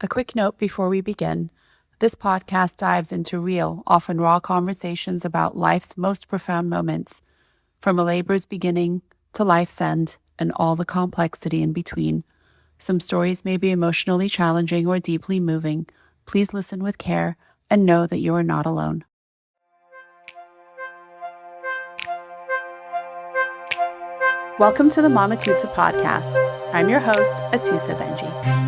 A quick note before we begin. This podcast dives into real, often raw conversations about life's most profound moments, from a labor's beginning to life's end and all the complexity in between. Some stories may be emotionally challenging or deeply moving. Please listen with care and know that you are not alone. Welcome to the Mamatoosa podcast. I'm your host, Atusa Benji.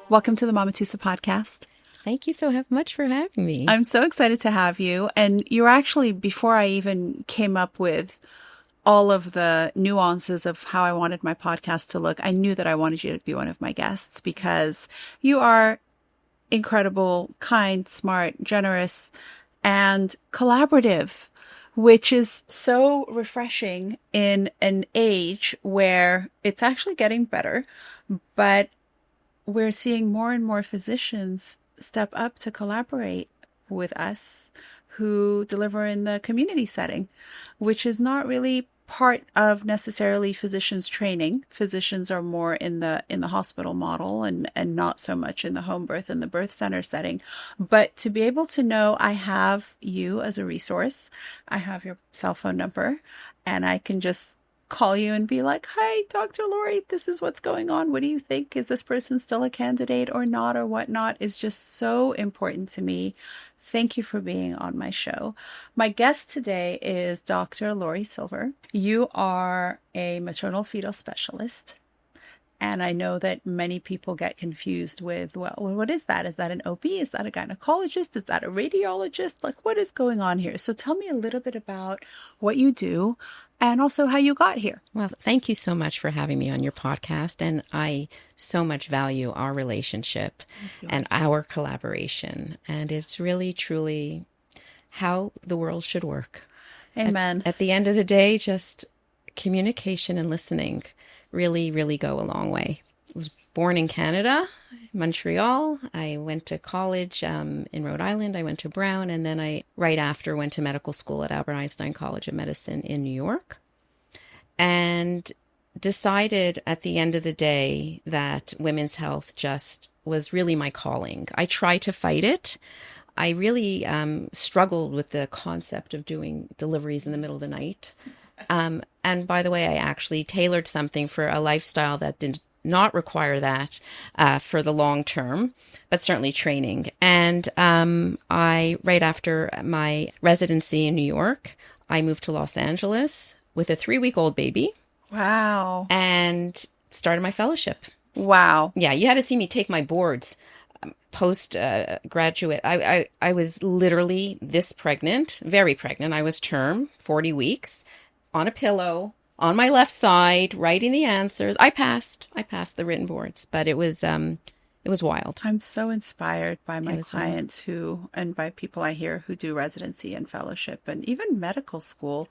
Welcome to the Mamatoosa podcast. Thank you so much for having me. I'm so excited to have you. And you're actually, before I even came up with all of the nuances of how I wanted my podcast to look, I knew that I wanted you to be one of my guests because you are incredible, kind, smart, generous, and collaborative, which is so refreshing in an age where it's actually getting better, but we're seeing more and more physicians step up to collaborate with us who deliver in the community setting, which is not really part of necessarily physicians training. Physicians are more in the hospital model and not so much in the home birth and the birth center setting. But to be able to know I have you as a resource, I have your cell phone number, and I can just call you and be like, hi, Dr. Lori, this is what's going on. What do you think? Is this person still a candidate or not or whatnot is just so important to me. Thank you for being on my show. My guest today is Dr. Lori Silver. You are a maternal fetal specialist. And I know that many people get confused with, well, what is that? Is that an OB? Is that a gynecologist? Is that a radiologist? Like, what is going on here? So tell me a little bit about what you do and also how you got here. Well, thank you so much for having me on your podcast. And I so much value our relationship and our collaboration. And it's really, truly how the world should work. Amen. At the end of the day, just communication and listening really, really go a long way. I was born in Canada, Montreal. I went to college in Rhode Island. I went to Brown, and then I, right after, went to medical school at Albert Einstein College of Medicine in New York, and decided at the end of the day that women's health just was really my calling. I tried to fight it. I really struggled with the concept of doing deliveries in the middle of the night. And by the way, I actually tailored something for a lifestyle that did not require that for the long term, but certainly training. And I, right after my residency in New York, I moved to Los Angeles with a 3-week-old baby. Wow. And started my fellowship. Wow. Yeah, you had to see me take my boards. Post-graduate, I was literally this pregnant, very pregnant. I was term, 40 weeks, on a pillow, on my left side, writing the answers. I passed the written boards, but it was wild. I'm so inspired by my clients who, and by people I hear who do residency and fellowship and even medical school,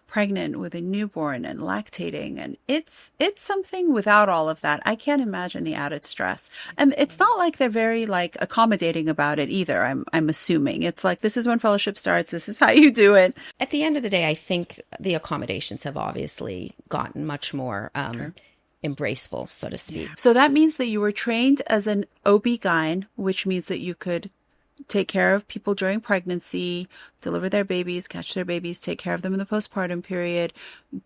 pregnant with a newborn and lactating. And it's something without all of that. I can't imagine the added stress. And it's not like they're very accommodating about it either. I'm assuming it's like, this is when fellowship starts. This is how you do it. At the end of the day, I think the accommodations have obviously gotten much more embraceful, so to speak. Yeah. So that means that you were trained as an OB-GYN, which means that you could take care of people during pregnancy, deliver their babies, catch their babies, take care of them in the postpartum period,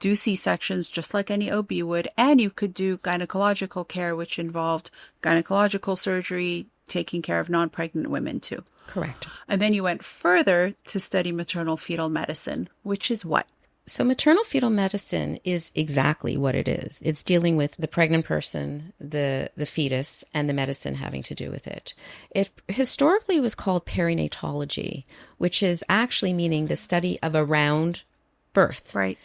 do C-sections just like any OB would, and you could do gynecological care, which involved gynecological surgery, taking care of non-pregnant women too. Correct. And then you went further to study maternal fetal medicine, which is what? So maternal fetal medicine is exactly what it is. It's dealing with the pregnant person, the fetus, and the medicine having to do with it. It historically was called perinatology, which is actually meaning the study of around birth. Right.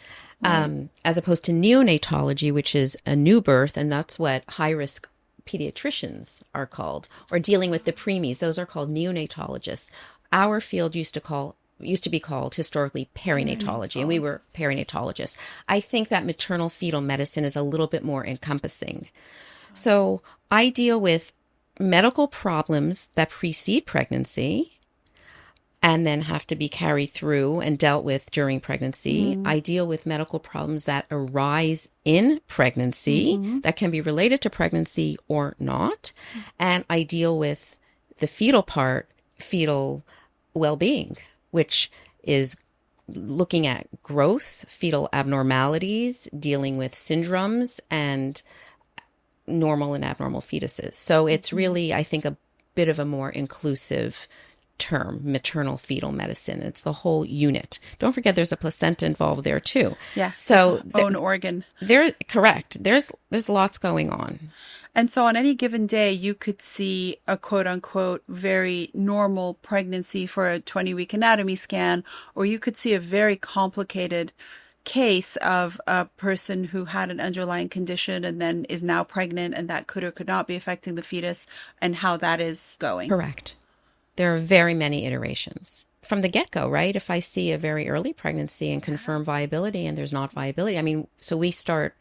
As opposed to neonatology, which is a new birth, and that's what high-risk pediatricians are called, or dealing with the preemies. Those are called neonatologists. Our field used to be called historically perinatology, and we were perinatologists. I think that maternal fetal medicine is a little bit more encompassing. So I deal with medical problems that precede pregnancy and then have to be carried through and dealt with during pregnancy. I deal with medical problems that arise in pregnancy that can be related to pregnancy or not. And I deal with the fetal part, fetal well-being, which is looking at growth, fetal abnormalities, dealing with syndromes, and normal and abnormal fetuses. So it's really, I think, a bit of a more inclusive term, maternal fetal medicine. It's the whole unit. Don't forget there's a placenta involved there too. Yeah. So own organ. They're correct. There's lots going on. And so on any given day, you could see a quote unquote very normal pregnancy for a 20-week anatomy scan, or you could see a very complicated case of a person who had an underlying condition and then is now pregnant, and that could or could not be affecting the fetus, and how that is going. Correct. There are very many iterations. From the get-go, right? If I see a very early pregnancy and confirm viability and there's not viability, I mean, so we start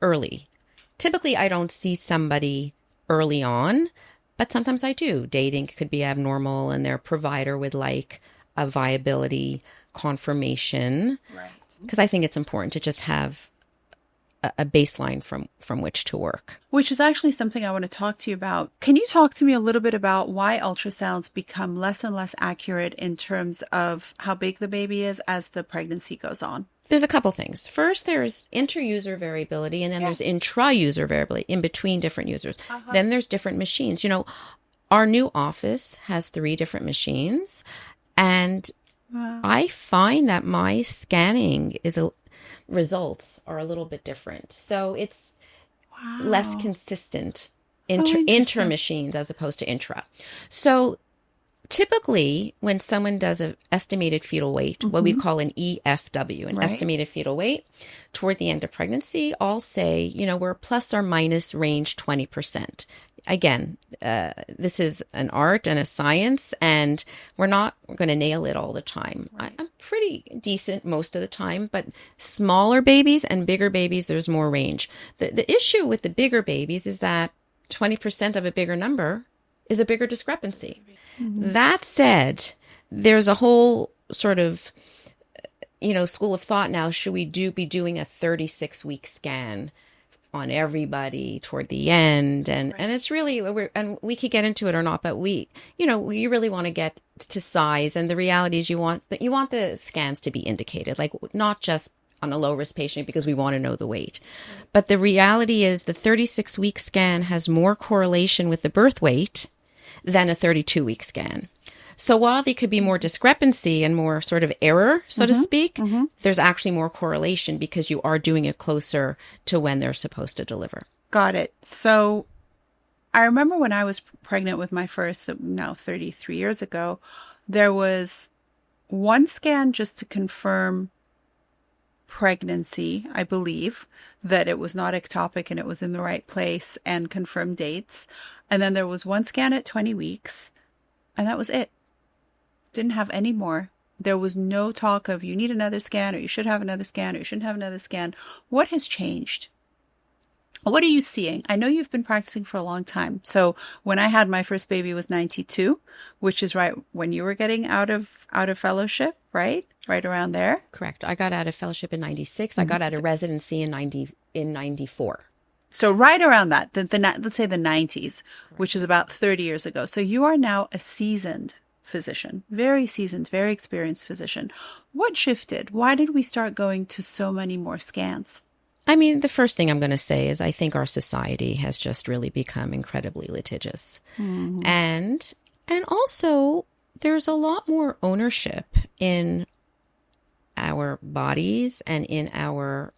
early. Typically, I don't see somebody early on, but sometimes I do. Dating could be abnormal and their provider would like a viability confirmation. Right. Because I think it's important to just have a baseline from which to work. Which is actually something I want to talk to you about. Can you talk to me a little bit about why ultrasounds become less and less accurate in terms of how big the baby is as the pregnancy goes on? There's a couple things. First, there's inter-user variability, and then there's intra-user variability in between different users. Then there's different machines. You know, our new office has 3 different machines, and I find that my scanning results are a little bit different. So it's less consistent inter machines as opposed to intra. So typically, when someone does an estimated fetal weight, what we call an EFW, an estimated fetal weight, toward the end of pregnancy, I'll say, you know, we're plus or minus range 20%. Again, this is an art and a science, and we're not going to nail it all the time. Right. I'm pretty decent most of the time, but smaller babies and bigger babies, there's more range. The issue with the bigger babies is that 20% of a bigger number is a bigger discrepancy. That said, there's a whole sort of, you know, school of thought now, should we be doing a 36-week scan on everybody toward the end? And it's really, and we could get into it or not, but we really want to get to size. And the reality is you want the scans to be indicated, like not just on a low risk patient because we want to know the weight. But the reality is the 36-week scan has more correlation with the birth weight than a 32-week scan. So while there could be more discrepancy and more sort of error, so to speak, there's actually more correlation because you are doing it closer to when they're supposed to deliver. Got it. So I remember when I was pregnant with my first, now 33 years ago, there was one scan just to confirm pregnancy, I believe, that it was not ectopic and it was in the right place, and confirm dates. And then there was one scan at 20 weeks, and that was it. Didn't have any more. There was no talk of you need another scan, or you should have another scan, or you shouldn't have another scan. What has changed? What are you seeing? I know you've been practicing for a long time. So when I had my first baby was 92, which is right when you were getting out of fellowship, right? Right around there. Correct. I got out of fellowship in 96. I got out of residency in 94. So right around that, let's say the 90s, which is about 30 years ago. So you are now a seasoned physician, very seasoned, very experienced physician. What shifted? Why did we start going to so many more scans? I mean, the first thing I'm going to say is I think our society has just really become incredibly litigious. And also there's a lot more ownership in our bodies and in our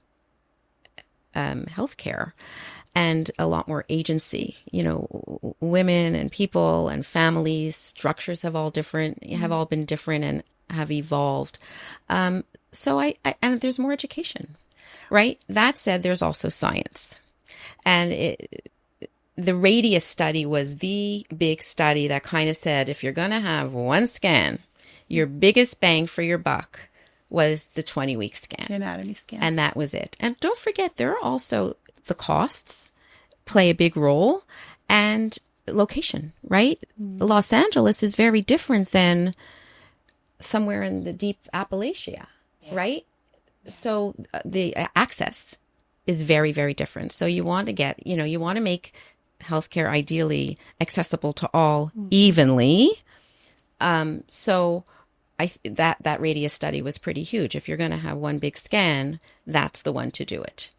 healthcare, and a lot more agency. You know, women and people and families, structures have all been different and have evolved. So and there's more education, right? That said, there's also science, and the radius study was the big study that kind of said, if you're going to have one scan, your biggest bang for your buck was the 20-week scan. The anatomy scan. And that was it. And don't forget, there are also the costs play a big role, and location, right? Los Angeles is very different than somewhere in the deep Appalachia, right? So the access is very, very different. So you want to get, you want to make healthcare ideally accessible to all evenly. So that radius study was pretty huge. If you're going to have one big scan, that's the one to do it.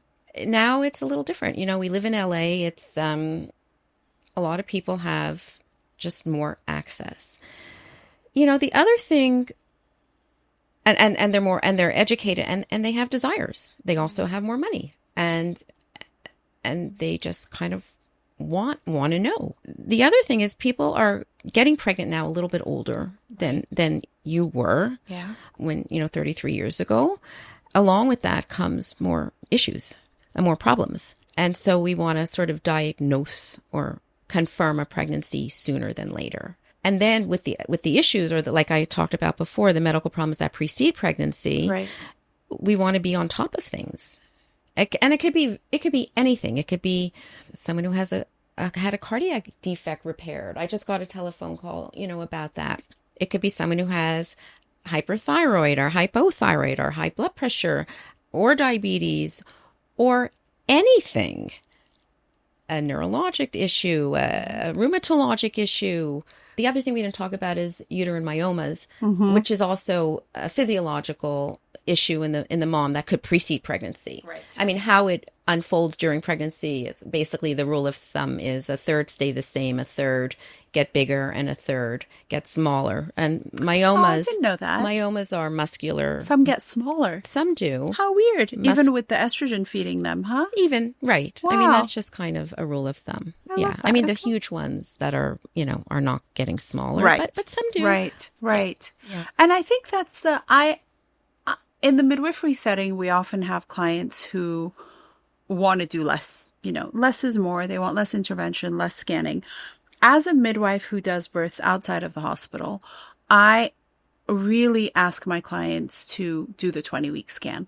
Now it's a little different. We live in LA. It's a lot of people have just more access. The other thing, and they're educated and they have desires. They also have more money and they just kind of want to know. The other thing is people are getting pregnant now a little bit older than you were when 33 years ago. Along with that comes more issues and more problems. And so we want to sort of diagnose or confirm a pregnancy sooner than later. And then with the issues, or like I talked about before, the medical problems that precede pregnancy, Right. we want to be on top of things. And it could be anything. It could be someone who has had a cardiac defect repaired. I just got a telephone call, about that. It could be someone who has hyperthyroid or hypothyroid or high blood pressure or diabetes or anything. A neurologic issue, a rheumatologic issue. The other thing we didn't talk about is uterine myomas, which is also a physiological issue in the mom that could precede pregnancy. Right. I mean, how it unfolds during pregnancy, it's basically the rule of thumb is a third stay the same, a third get bigger, and a third get smaller. And myomas, I didn't know that. Myomas are muscular. Some get smaller. Some do. How weird. Even with the estrogen feeding them, huh? Even, right. I mean, Wow. that's just kind of a rule of thumb. I love I mean, that. the huge ones that are, are not getting smaller. Right. But some do. Right. Yeah. And I think that's in the midwifery setting, we often have clients who want to do less. Less is more. They want less intervention, less scanning. As a midwife who does births outside of the hospital, I really ask my clients to do the 20-week scan,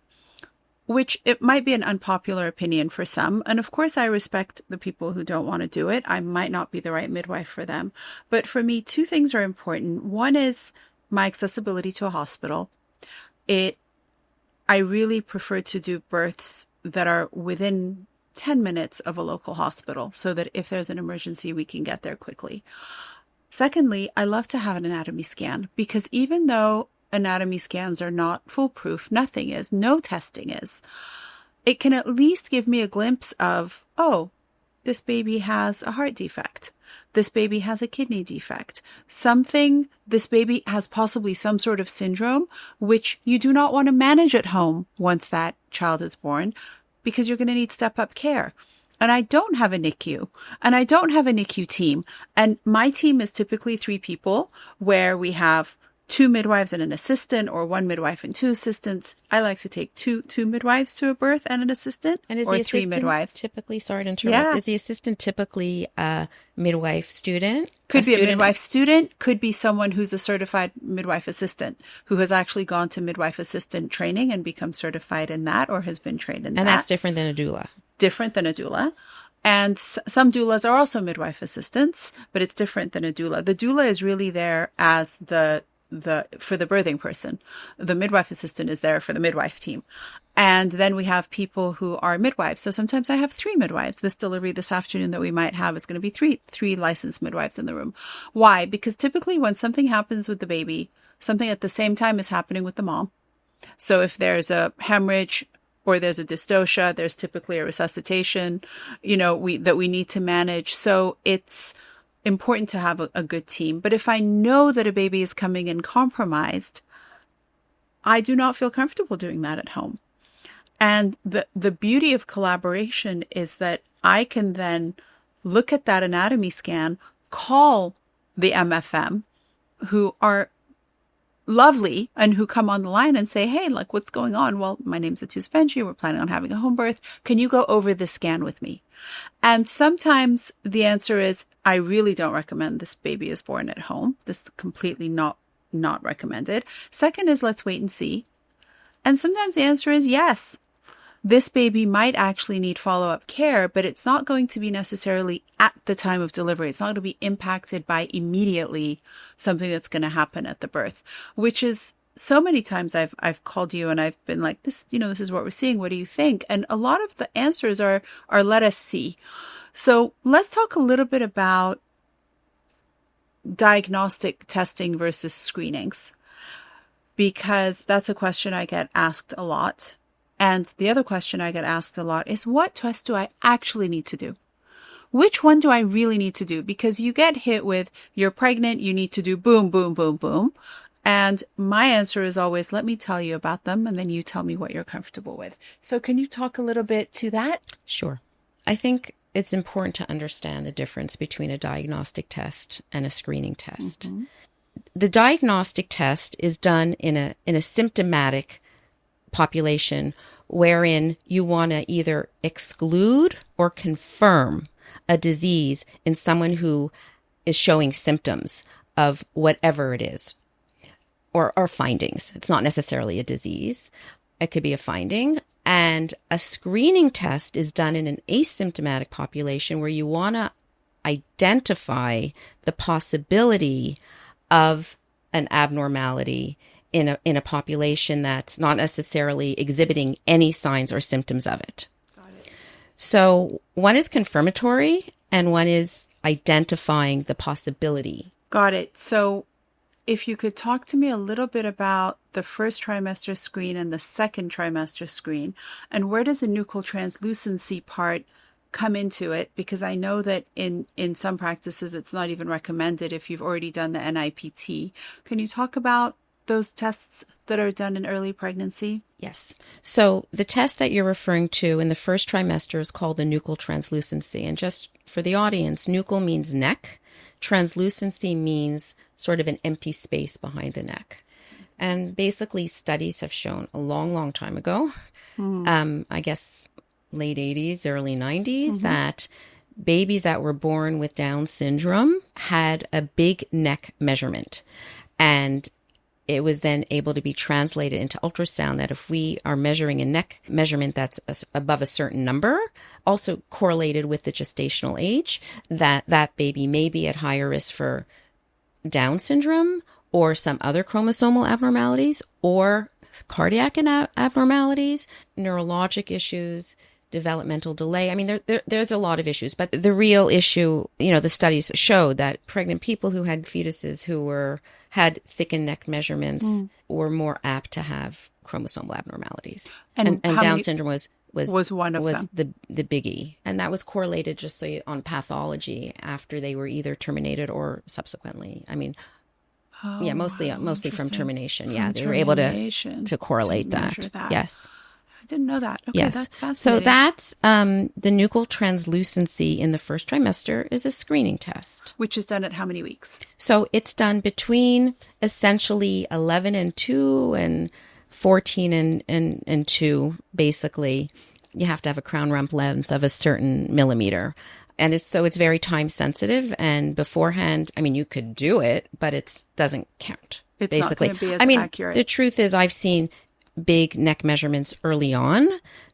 which it might be an unpopular opinion for some. And of course, I respect the people who don't want to do it. I might not be the right midwife for them. But for me, two things are important. One is my accessibility to a hospital. I really prefer to do births that are within 10 minutes of a local hospital so that if there's an emergency, we can get there quickly. Secondly, I love to have an anatomy scan because even though anatomy scans are not foolproof, nothing is, no testing is, it can at least give me a glimpse of, oh, this baby has a heart defect. This baby has a kidney defect. This baby has possibly some sort of syndrome, which you do not want to manage at home once that child is born, because you're going to need step-up care. And I don't have a NICU, and I don't have a NICU team. And my team is typically 3 people, where we have 2 midwives and an assistant, or 1 midwife and 2 assistants. I like to take two midwives to a birth and an assistant, And is or the 3 assistant midwives. typically, sorry to interrupt, Yeah. is the assistant typically a midwife student? Could be a student? midwife student, could be someone who's a certified midwife assistant who has actually gone to midwife assistant training and become certified in that, or has been trained in that. And that's different than a doula. Different than a doula. And some doulas are also midwife assistants, but it's different than a doula. The doula is really there as for the birthing person. The midwife assistant is there for the midwife team. And then we have people who are midwives. So sometimes I have 3 midwives. This delivery this afternoon that we might have is going to be three licensed midwives in the room. Why? Because typically when something happens with the baby, something at the same time is happening with the mom. So if there's a hemorrhage or there's a dystocia, there's typically a resuscitation, that we need to manage. So it's important to have a good team. But if I know that a baby is coming in compromised, I do not feel comfortable doing that at home. And the beauty of collaboration is that I can then look at that anatomy scan, call the MFM, who are lovely and who come on the line and say, hey, like, what's going on? Well, my name's Atus Benji. We're planning on having a home birth. Can you go over the scan with me? And sometimes the answer is, I really don't recommend this baby is born at home. This is completely not recommended. Second is, let's wait and see. And sometimes the answer is yes. this baby might actually need follow-up care, but it's not going to be necessarily at the time of delivery. It's not going to be impacted by immediately something that's going to happen at the birth, which is so many times I've called you and I've been like, this, this is what we're seeing. What do you think? And a lot of the answers are let us see. So let's talk a little bit about diagnostic testing versus screenings, because that's a question I get asked a lot. And the other question I get asked a lot is, what test do I actually need to do? Which one do I really need to do? Because you get hit with, you're pregnant, you need to do boom, boom, boom, boom. And my answer is always, let me tell you about them, and then you tell me what you're comfortable with. So can you talk a little bit to that? Sure. I think it's important to understand the difference between a diagnostic test and a screening test. Mm-hmm. The diagnostic test is done in a symptomatic population wherein you want to either exclude or confirm a disease in someone who is showing symptoms of whatever it is, or findings. It's not necessarily a disease. It could be a finding. And a screening test is done in an asymptomatic population where you want to identify the possibility of an abnormality in a population that's not necessarily exhibiting any signs or symptoms of it. Got it. So one is confirmatory and one is identifying the possibility. Got it. So if you could talk to me a little bit about the first trimester screen and the second trimester screen, and where does the nuchal translucency part come into it? Because I know that in some practices, it's not even recommended if you've already done the NIPT. Can you talk about those tests that are done in early pregnancy? Yes. So the test that you're referring to in the first trimester is called the nuchal translucency. And just for the audience, nuchal means neck. Translucency means sort of an empty space behind the neck. And basically studies have shown a long, long time ago, I guess late 80s, early 90s, that babies that were born with Down syndrome had a big neck measurement. And it was then able to be translated into ultrasound that if we are measuring a neck measurement that's above a certain number, also correlated with the gestational age, that baby may be at higher risk for Down syndrome or some other chromosomal abnormalities or cardiac abnormalities, neurologic issues, developmental delay. I mean, there's a lot of issues, but the real issue, the studies showed that pregnant people who had fetuses who had thickened neck measurements were more apt to have chromosomal abnormalities. And Down syndrome was one of them. the biggie. And that was correlated just on pathology after they were either terminated or subsequently. I mean, mostly from termination. They were able to correlate that. Yes. I didn't know that. Okay, yes. That's fascinating. So that's the nuchal translucency in the first trimester is a screening test. Which is done at how many weeks? So it's done between essentially 11 and 2 and 14 and 2, basically. You have to have a crown rump length of a certain millimeter. And it's very time sensitive. And beforehand, I mean, you could do it, but it doesn't count. It's basically. not going to be as accurate. The truth is I've seen big neck measurements early on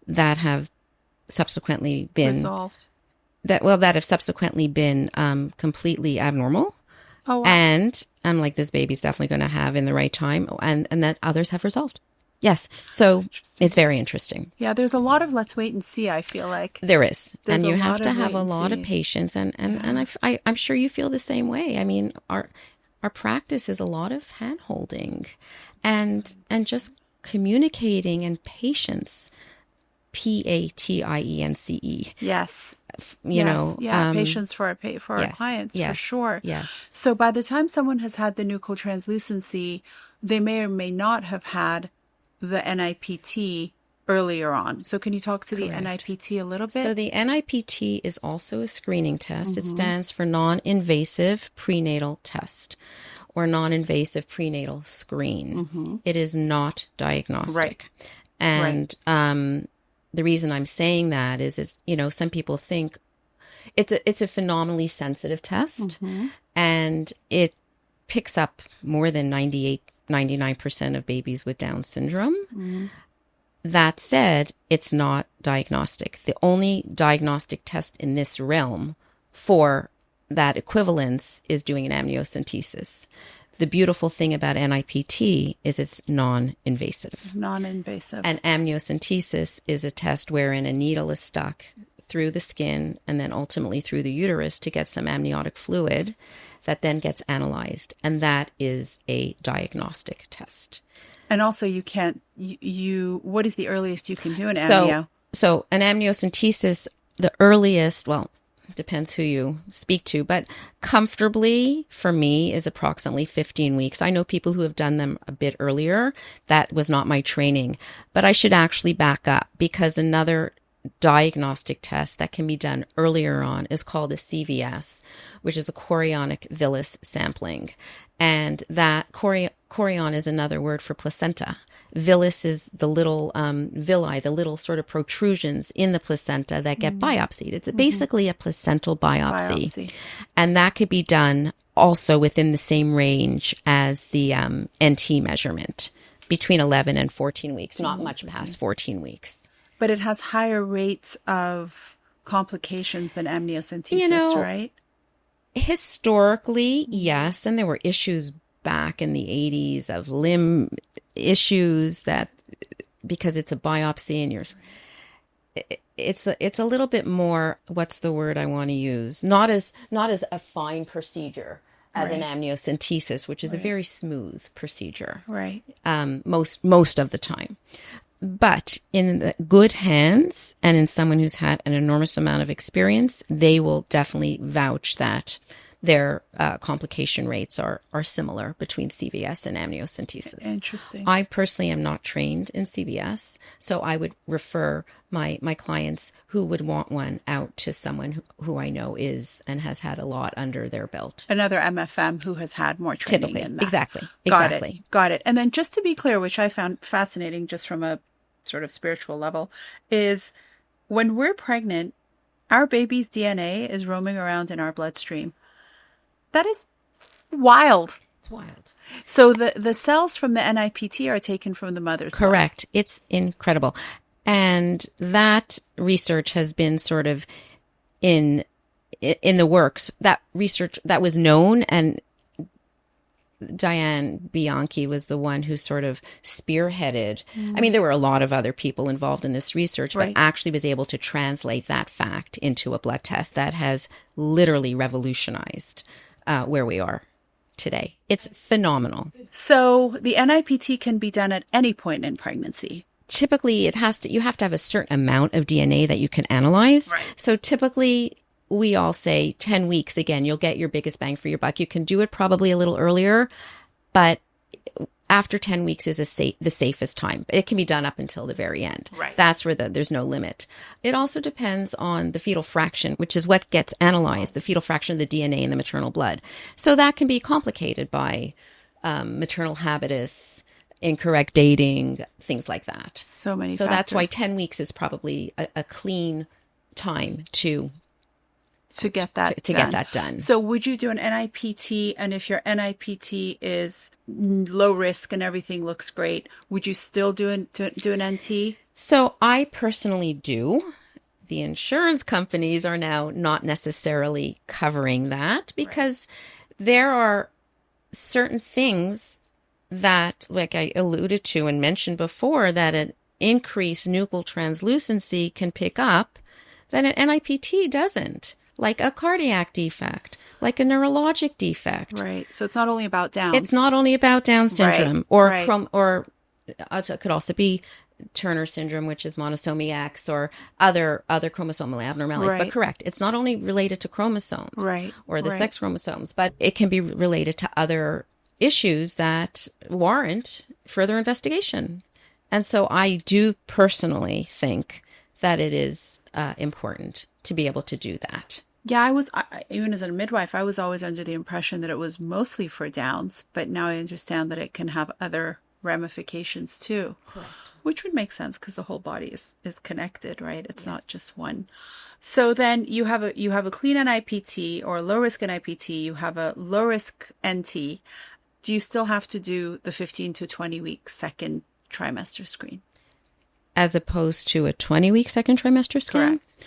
that have subsequently been resolved. That have subsequently been completely abnormal. Oh, wow. And unlike this baby's definitely going to have in the right time, and that others have resolved. Yes. So it's very interesting. Yeah, there's a lot of let's wait and see, I feel like. There is. And you have to have a lot of patience. And I'm sure you feel the same way. I mean, our practice is a lot of hand-holding and just communicating and patience. PATIENCE. Yes. Patience for our clients, for sure. Yes. So by the time someone has had the nuchal translucency, they may or may not have had the NIPT earlier on. So can you talk to Correct. The NIPT a little bit? So the NIPT is also a screening test. It stands for non-invasive prenatal test or non-invasive prenatal screen. It is not diagnostic. Right. And the reason I'm saying that is some people think it's a phenomenally sensitive test and it picks up more than 99% of babies with Down syndrome. That said, it's not diagnostic. The only diagnostic test in this realm for that equivalence is doing an amniocentesis. The beautiful thing about NIPT is it's non-invasive. Non-invasive. And amniocentesis is a test wherein a needle is stuck through the skin and then ultimately through the uterus to get some amniotic fluid that then gets analyzed. And that is a diagnostic test. And also you can't, what is the earliest you can do an amnio? So an amniocentesis, the earliest, well, depends who you speak to, but comfortably for me is approximately 15 weeks. I know people who have done them a bit earlier. That was not my training, but I should actually back up because another diagnostic test that can be done earlier on is called a CVS, which is a chorionic villus sampling. And that chorion is another word for placenta. Villus is the little villi, the little sort of protrusions in the placenta that get biopsied. It's basically a placental biopsy. And that could be done also within the same range as the NT measurement, between 11 and 14 weeks, not much past 14 weeks. But it has higher rates of complications than amniocentesis, right? Historically, yes. And there were issues back in the 80s of limb issues that because it's a biopsy and it's a little bit more, what's the word I want to use? Not as a fine procedure as an amniocentesis, which is a very smooth procedure. Right. Most of the time. But in the good hands and in someone who's had an enormous amount of experience, they will definitely vouch that their complication rates are similar between CVS and amniocentesis. Interesting. I personally am not trained in CVS, so I would refer my clients who would want one out to someone who I know is and has had a lot under their belt. Another MFM who has had more training Typically. in that. Exactly. Got it. And then just to be clear, which I found fascinating just from a sort of spiritual level, is when we're pregnant, our baby's DNA is roaming around in our bloodstream. That is wild. It's wild. So the cells from the NIPT are taken from the mother's blood. Correct. It's incredible. And that research has been sort of in the works. That research that was known, and Diane Bianchi was the one who sort of spearheaded. I mean, there were a lot of other people involved in this research, but actually was able to translate that fact into a blood test that has literally revolutionized where we are today. It's phenomenal. So the NIPT can be done at any point in pregnancy. Typically, you have to have a certain amount of DNA that you can analyze. Right. So typically, we all say 10 weeks. Again, you'll get your biggest bang for your buck. You can do it probably a little earlier, but after 10 weeks is the safest time. It can be done up until the very end. Right. That's where there's no limit. It also depends on the fetal fraction, which is what gets analyzed, the fetal fraction of the DNA in the maternal blood. So that can be complicated by maternal habitus, incorrect dating, things like that. So many So factors. that's why 10 weeks is probably a clean time to get that to get that done. So would you do an NIPT, and if your NIPT is low risk and everything looks great, would you still do an NT? So I personally do. The insurance companies are now not necessarily covering that because there are certain things that, like I alluded to and mentioned before, that an increased nuchal translucency can pick up that an NIPT doesn't. Like a cardiac defect, like a neurologic defect. Right. So it's not only about Downs. It's not only about Down syndrome Right. or it could also be Turner syndrome, which is monosomy X, or other chromosomal abnormalities. Right. But correct, it's not only related to chromosomes or the sex chromosomes, but it can be related to other issues that warrant further investigation. And so I do personally think that it is important to be able to do that. Yeah, even as a midwife, I was always under the impression that it was mostly for Downs, but now I understand that it can have other ramifications too. Correct. Which would make sense because the whole body is connected, right? It's not just one. So then you have a clean NIPT or a low risk NIPT, you have a low risk NT. Do you still have to do the 15 to 20 week second trimester screen? as opposed to a 20-week second trimester scan. Correct.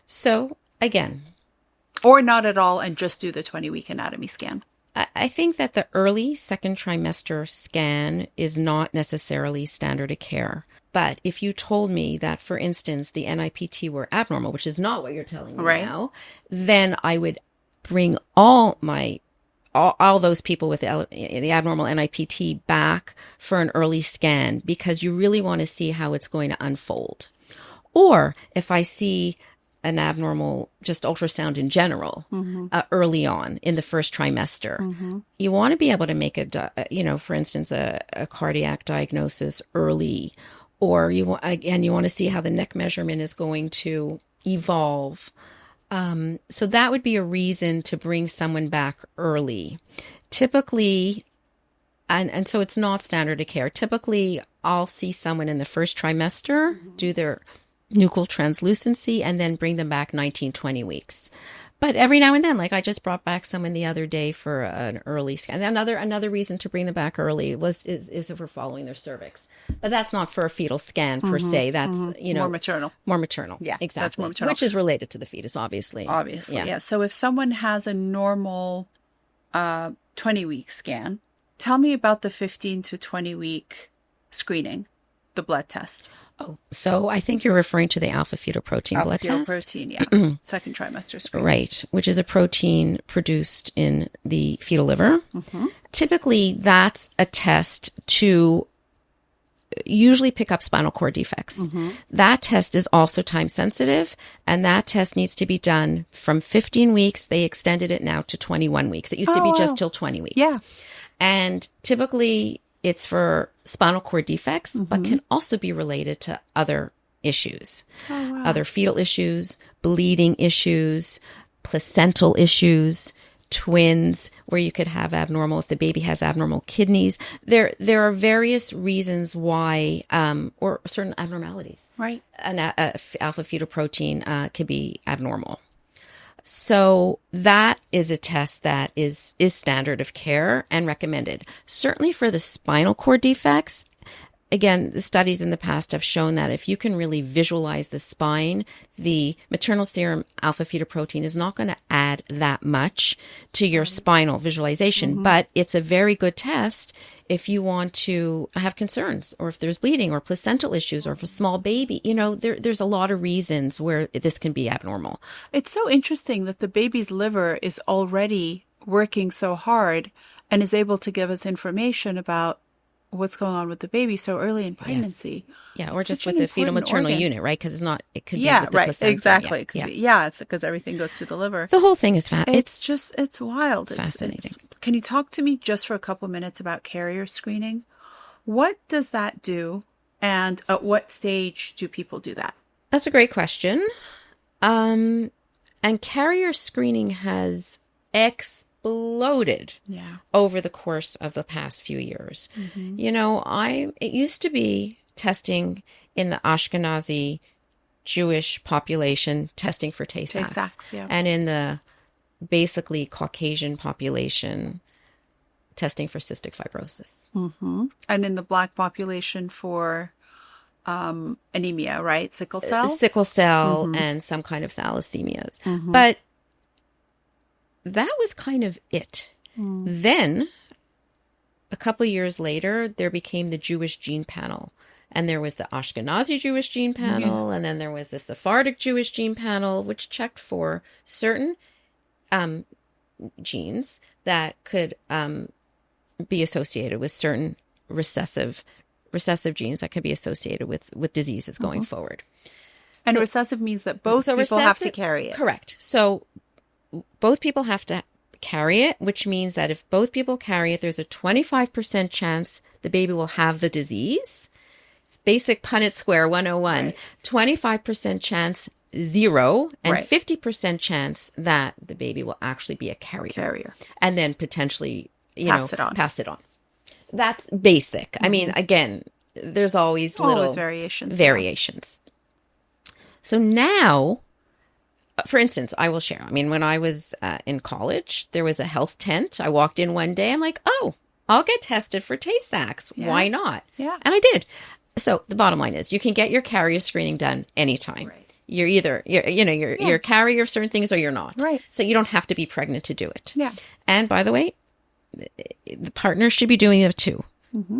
So again, or not at all and just do the 20-week anatomy scan. I think that the early second trimester scan is not necessarily standard of care. But if you told me that, for instance, the NIPT were abnormal, which is not what you're telling me now, then I would bring all those people with the abnormal NIPT back for an early scan, because you really want to see how it's going to unfold. Or if I see an abnormal, just ultrasound in general, early on in the first trimester, you want to be able to make for instance, a cardiac diagnosis early, or you want to see how the neck measurement is going to evolve. So that would be a reason to bring someone back early. Typically, and so it's not standard of care. Typically, I'll see someone in the first trimester, do their nuchal translucency, and then bring them back 19, 20 weeks. But every now and then, like I just brought back someone the other day for an early scan. Another reason to bring them back early is if we're following their cervix. But that's not for a fetal scan per se. That's more maternal. More maternal. Yeah, exactly. That's more maternal. Which is related to the fetus, obviously. Obviously, yeah. So if someone has a normal 20-week scan, tell me about the 15 to 20-week screening, the blood test. Oh, so I think you're referring to the alpha-fetoprotein blood test. Alpha-fetoprotein, yeah. Second trimester screening. Right, which is a protein produced in the fetal liver. Typically, that's a test to usually pick up spinal cord defects. That test is also time sensitive, and that test needs to be done from 15 weeks. They extended it now to 21 weeks. It used to be just till 20 weeks. Yeah. And typically, it's for spinal cord defects, but can also be related to other issues, other fetal issues, bleeding issues, placental issues, twins, where you could have abnormal, if the baby has abnormal kidneys. There are various reasons why, or certain abnormalities. Right. An alpha-fetoprotein could be abnormal. So that is a test that is standard of care and recommended. Certainly for the spinal cord defects, again, the studies in the past have shown that if you can really visualize the spine, the maternal serum alpha-fetoprotein is not going to add that much to your spinal visualization, but it's a very good test if you want to have concerns, or if there's bleeding or placental issues, or if a small baby, there's a lot of reasons where this can be abnormal. It's so interesting that the baby's liver is already working so hard and is able to give us information about what's going on with the baby so early in pregnancy. Yes. Yeah, or just with the fetal maternal unit, right? Because it could be with the placenta. Exactly. It could be, because everything goes through the liver. The whole thing is it's wild. It's fascinating. Can you talk to me just for a couple minutes about carrier screening? What does that do, and at what stage do people do that? That's a great question. And carrier screening has exploded over the course of the past few years. It used to be testing in the Ashkenazi Jewish population, testing for Tay-Sachs, and in the basically Caucasian population, testing for cystic fibrosis. And in the Black population for anemia, right? Sickle cell? Sickle cell and some kind of thalassemias. But that was kind of it. Then, a couple years later, there became the Jewish gene panel. And there was the Ashkenazi Jewish gene panel, and then there was the Sephardic Jewish gene panel, which checked for certain genes that could be associated with certain recessive genes that could be associated with diseases going forward. And recessive means that both people have to carry it. Correct. So both people have to carry it, which means that if both people carry it, there's a 25% chance the baby will have the disease. It's basic Punnett Square 101. Right. 25% chance 0, and 50% chance that the baby will actually be a carrier. And then potentially, pass it on. That's basic. I mean, again, there's always little variations. So now, for instance, I will share. I mean, when I was in college, there was a health tent. I walked in one day. I'm like, oh, I'll get tested for Tay-Sachs. Yeah. Why not? Yeah. And I did. So the bottom line is you can get your carrier screening done anytime. Right. You're either, you're a carrier of certain things or you're not. Right. So you don't have to be pregnant to do it. Yeah. And by the way, the partner should be doing it too. Mm-hmm.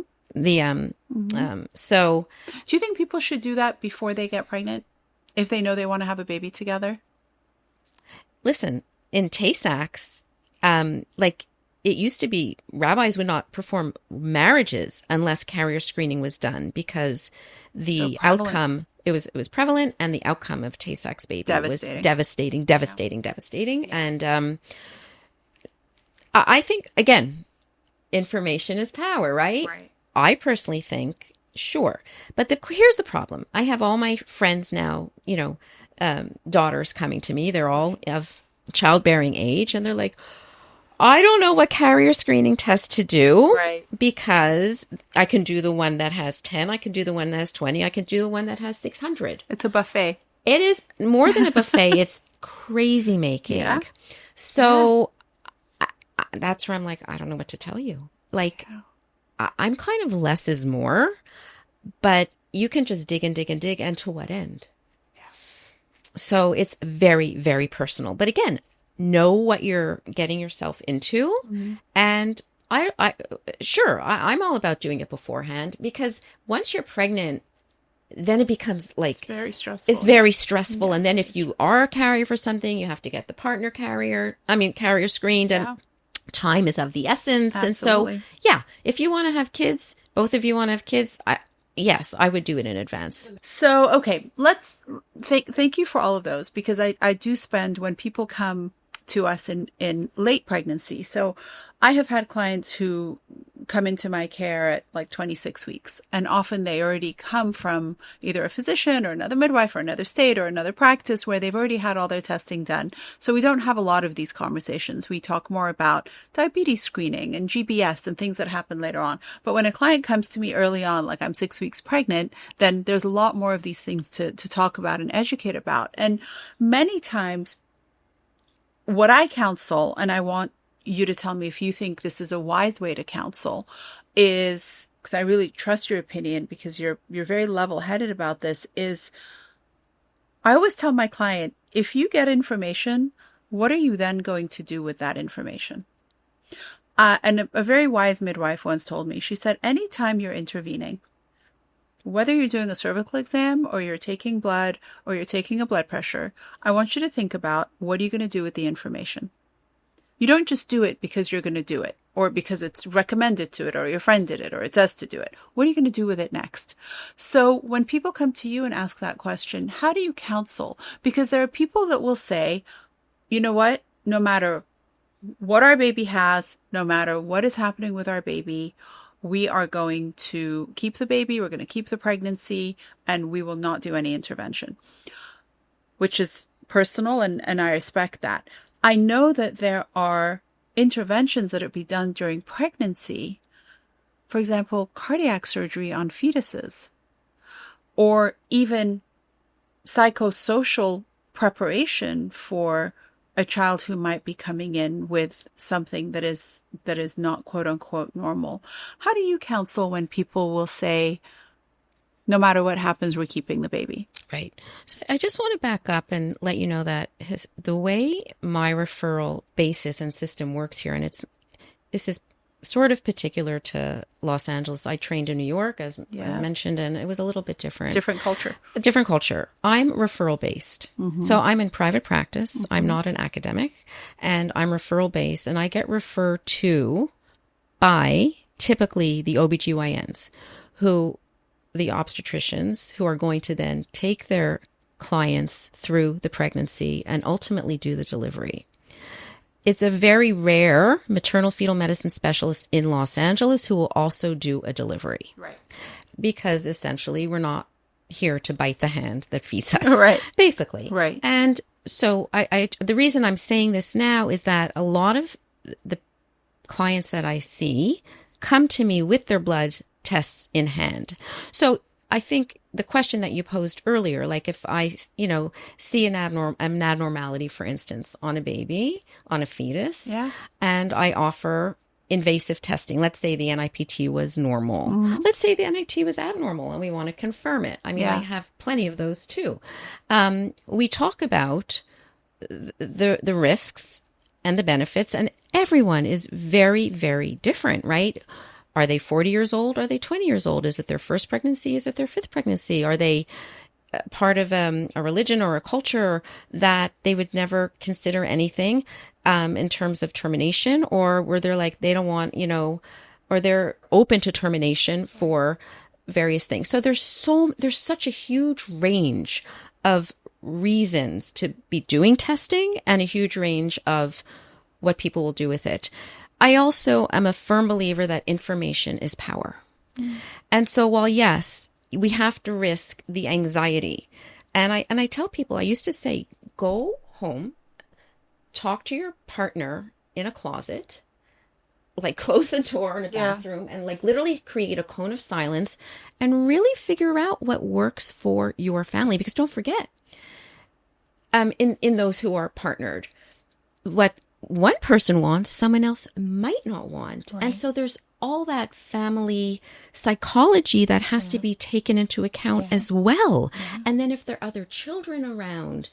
So do you think people should do that before they get pregnant if they know they want to have a baby together? Listen, in Tay-Sachs, like it used to be rabbis would not perform marriages unless carrier screening was done because the outcome, it was prevalent, and the outcome of Tay-Sachs baby was devastating. Yeah. And I think, again, information is power, right? Right. I personally think, sure. But here's the problem. I have all my friends now, daughters coming to me. They're all of childbearing age, and they're like, I don't know what carrier screening test to do, right? Because I can do the one that has 10, I can do the one that has 20, I can do the one that has 600. It's a buffet. It is more than a buffet. It's crazy making. Yeah. So that's where I'm like, I don't know what to tell you. Like, I'm kind of less is more, but you can just dig and dig and dig, and to what end? Yeah. So it's very, very personal. But again, know what you're getting yourself into. Mm-hmm. And I'm all about doing it beforehand, because once you're pregnant, then it becomes like it's very stressful. Yeah. And then if you are a carrier for something, you have to get the partner carrier screened, and time is of the essence. Absolutely. And so, if you want to have kids, both of you want to have kids, yes, I would do it in advance. So, okay, let's thank you for all of those, because I do spend, when people come to us in late pregnancy. So I have had clients who come into my care at like 26 weeks, and often they already come from either a physician or another midwife or another state or another practice where they've already had all their testing done. So we don't have a lot of these conversations. We talk more about diabetes screening and GBS and things that happen later on. But when a client comes to me early on, like I'm 6 weeks pregnant, then there's a lot more of these things to talk about and educate about. And many times what I counsel, and I want you to tell me if you think this is a wise way to counsel, is, because I really trust your opinion because you're very level-headed about this, is I always tell my client, if you get information, what are you then going to do with that information? And a very wise midwife once told me, she said, anytime you're intervening, whether you're doing a cervical exam or you're taking blood or you're taking a blood pressure, I want you to think about, what are you going to do with the information? You don't just do it because you're going to do it, or because it's recommended to it, or your friend did it, or it says to do it. What are you going to do with it next? So when people come to you and ask that question, how do you counsel? Because there are people that will say, you know what, no matter what our baby has, no matter what is happening with our baby, we are going to keep the baby, we're going to keep the pregnancy, and we will not do any intervention, which is personal, and I respect that. I know that there are interventions that would be done during pregnancy, for example, cardiac surgery on fetuses, or even psychosocial preparation for a child who might be coming in with something that is not quote unquote normal. How do you counsel when people will say, no matter what happens, we're keeping the baby? Right. So I just want to back up and let you know that the way my referral basis and system works here, and this is sort of particular to Los Angeles. I trained in New York, as mentioned, and it was a little bit different. Different culture. A different culture. I'm referral based. Mm-hmm. So I'm in private practice. Mm-hmm. I'm not an academic, and I'm referral based, and I get referred to by typically the OBGYNs, the obstetricians, who are going to then take their clients through the pregnancy and ultimately do the delivery. It's a very rare maternal fetal medicine specialist in Los Angeles who will also do a delivery. Right. Because essentially we're not here to bite the hand that feeds us. Right. Basically. Right. And so the reason I'm saying this now is that a lot of the clients that I see come to me with their blood tests in hand. So I think the question that you posed earlier, like if I, see an abnormality, for instance, on a baby, on a fetus, and I offer, invasive testing. Let's say the NIPT was normal. Let's say the NIPT was abnormal and we want to confirm it. I mean, I have plenty of those too. We talk about the risks and the benefits, and everyone is very, very different, right? Are they 40 years old? Are they 20 years old? Is it their first pregnancy? Is it their fifth pregnancy? Are they part of a religion or a culture that they would never consider anything in terms of termination? Or were they like, they don't want, or they're open to termination for various things. So there's such a huge range of reasons to be doing testing and a huge range of what people will do with it. I also am a firm believer that information is power. And so while yes, we have to risk the anxiety, and I tell people, I used to say, go home, talk to your partner in a closet, like close the door in a bathroom, and like literally create a cone of silence and really figure out what works for your family. Because don't forget, in those who are partnered, what one person wants, someone else might not want. Right. And so there's all that family psychology that has to be taken into account as well. And then if there are other children around,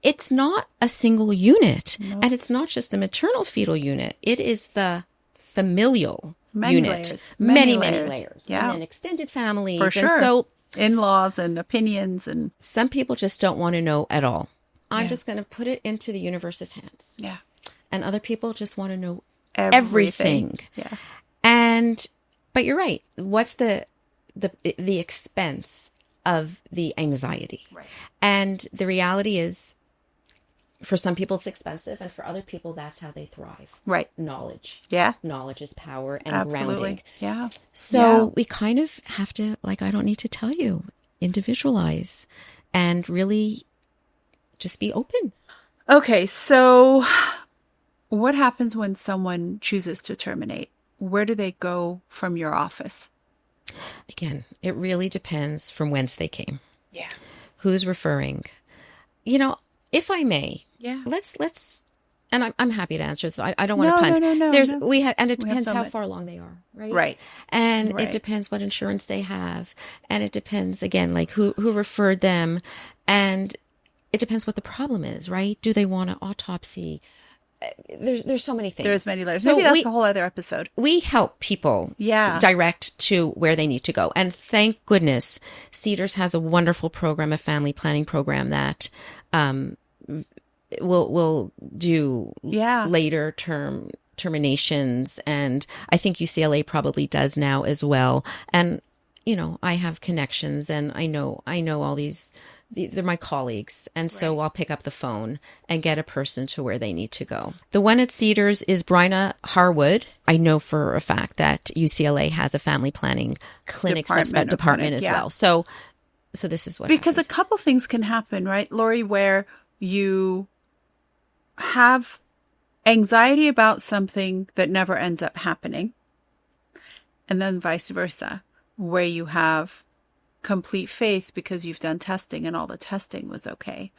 it's not a single unit. And it's not just the maternal fetal unit. It is the familial unit. Layers. Many layers. Yeah. And then extended families. For sure. And so in-laws and opinions, and some people just don't want to know at all. I'm just going to put it into the universe's hands. Yeah. And other people just want to know everything. Yeah. But you're right. What's the expense of the anxiety? Right. And the reality is, for some people it's expensive, and for other people that's how they thrive. Right. Knowledge. Yeah. Knowledge is power and grounding. Yeah. So we kind of have to, like, I don't need to tell you, individualize and really just be open. Okay, so what happens when someone chooses to terminate? Where do they go from your office? Again, it really depends from whence they came. Yeah. Who's referring? If I may, let's and I'm happy to answer this. I don't want to punt. No. And it depends how far along they are, right? Right. And it depends what insurance they have, and it depends again, like who referred them, and it depends what the problem is, right? Do they want an autopsy? There's so many things. There's many layers. So maybe that's a whole other episode. We help people direct to where they need to go. And thank goodness, Cedars has a wonderful program, a family planning program that will do later term terminations. And I think UCLA probably does now as well. And, I have connections, and I know all these. They're my colleagues. And so I'll pick up the phone and get a person to where they need to go. The one at Cedars is Bryna Harwood. I know for a fact that UCLA has a family planning clinic department as well. So this is what Because happens. A couple things can happen, right, Lori, where you have anxiety about something that never ends up happening. And then vice versa, where you have complete faith because you've done testing and all the testing was okay.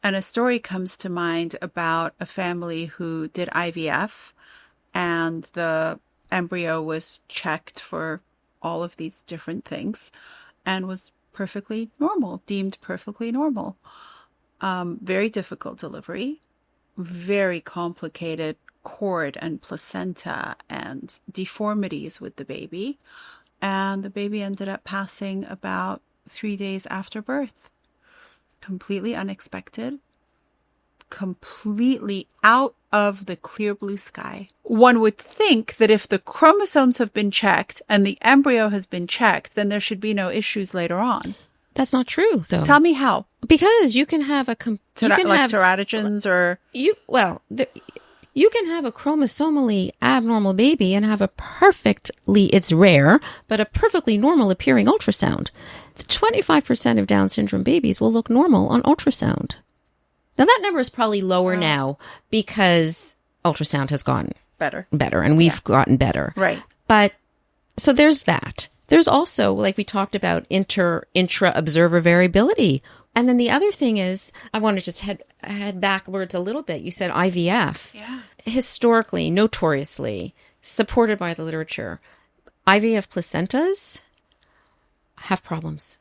And a story comes to mind about a family who did IVF, and the embryo was checked for all of these different things and was perfectly normal, deemed perfectly normal. Very difficult delivery, very complicated cord and placenta and deformities with the baby. And the baby ended up passing about 3 days after birth. Completely unexpected. Completely out of the clear blue sky. One would think that if the chromosomes have been checked and the embryo has been checked, then there should be no issues later on. That's not true, though. Tell me how. Because you can have teratogens or... You can have a chromosomally abnormal baby and have it's rare, but a perfectly normal appearing ultrasound. 25% of Down syndrome babies will look normal on ultrasound. Now that number is probably lower now because ultrasound has gotten better and we've gotten better. Right. But so there's that. There's also, like we talked about, intra-observer variability. And then the other thing is, I want to just head backwards a little bit. You said IVF. Yeah. Historically, notoriously, supported by the literature, IVF placentas have problems.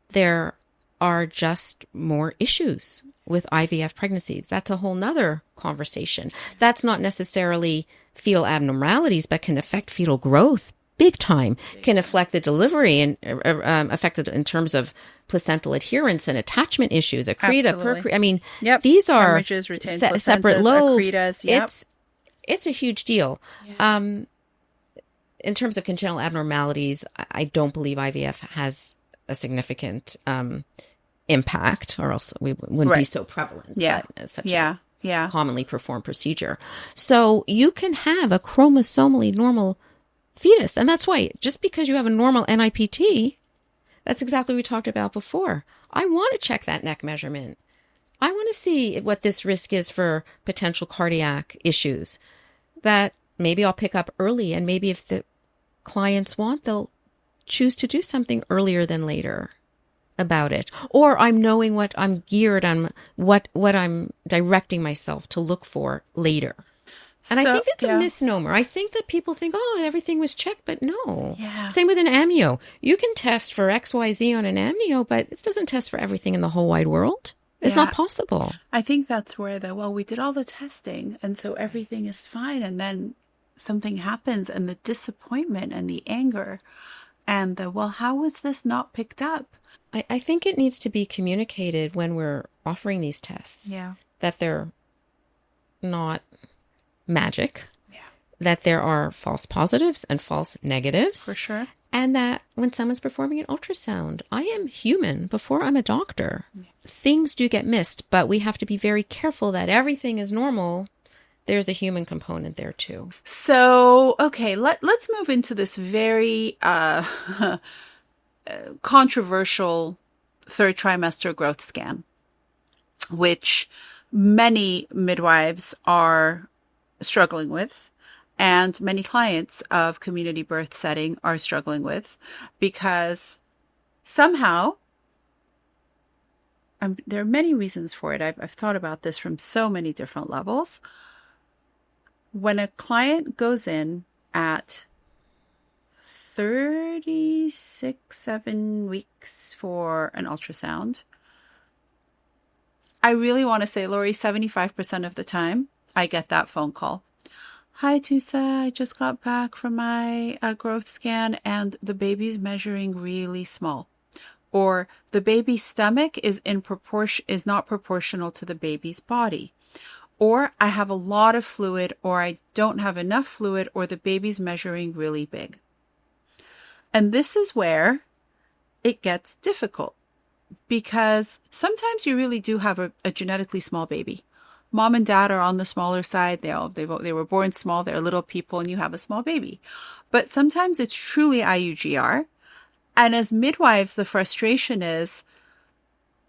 There are just more issues with IVF pregnancies. That's a whole nother conversation. That's not necessarily fetal abnormalities, but can affect fetal growth big time, can affect the delivery and affect it in terms of placental adherence and attachment issues, accreta, Absolutely. I mean, Yep. these are Hemorrhages, retained placentas, separate lobes. accretas. Yep. It's a huge deal. Yeah. In terms of congenital abnormalities, I don't believe IVF has a significant impact, or else we wouldn't be so prevalent. Yeah. But it's such a Yeah. commonly performed procedure. So you can have a chromosomally normal fetus. And that's why, just because you have a normal NIPT, that's exactly what we talked about before. I want to check that neck measurement. I want to see what this risk is for potential cardiac issues that maybe I'll pick up early. And maybe if the clients want, they'll choose to do something earlier than later about it. Or I'm knowing what I'm geared on, what I'm directing myself to look for later. And I think it's a misnomer. I think that people think, oh, everything was checked, but no. Yeah. Same with an amnio. You can test for XYZ on an amnio, but it doesn't test for everything in the whole wide world. It's not possible. I think that's where we did all the testing, and so everything is fine, and then something happens, and the disappointment and the anger and how was this not picked up? I think it needs to be communicated when we're offering these tests. Yeah. That they're not magic, yeah, that there are false positives and false negatives. For sure. And that when someone's performing an ultrasound, I am human before I'm a doctor. Yeah. Things do get missed, but we have to be very careful that everything is normal. There's a human component there too. So, okay, let's move into this very controversial third trimester growth scan, which many midwives are struggling with, and many clients of community birth setting are struggling with, because somehow, there are many reasons for it. I've thought about this from so many different levels. When a client goes in at 7 weeks for an ultrasound, I really want to say, Lori, 75% of the time, I get that phone call. Hi, Tusa. I just got back from my growth scan and the baby's measuring really small. Or the baby's stomach is not proportional to the baby's body. Or I have a lot of fluid, or I don't have enough fluid, or the baby's measuring really big. And this is where it gets difficult, because sometimes you really do have a genetically small baby. Mom and dad are on the smaller side. They were born small. They're little people, and you have a small baby. But sometimes it's truly IUGR. And as midwives, the frustration is,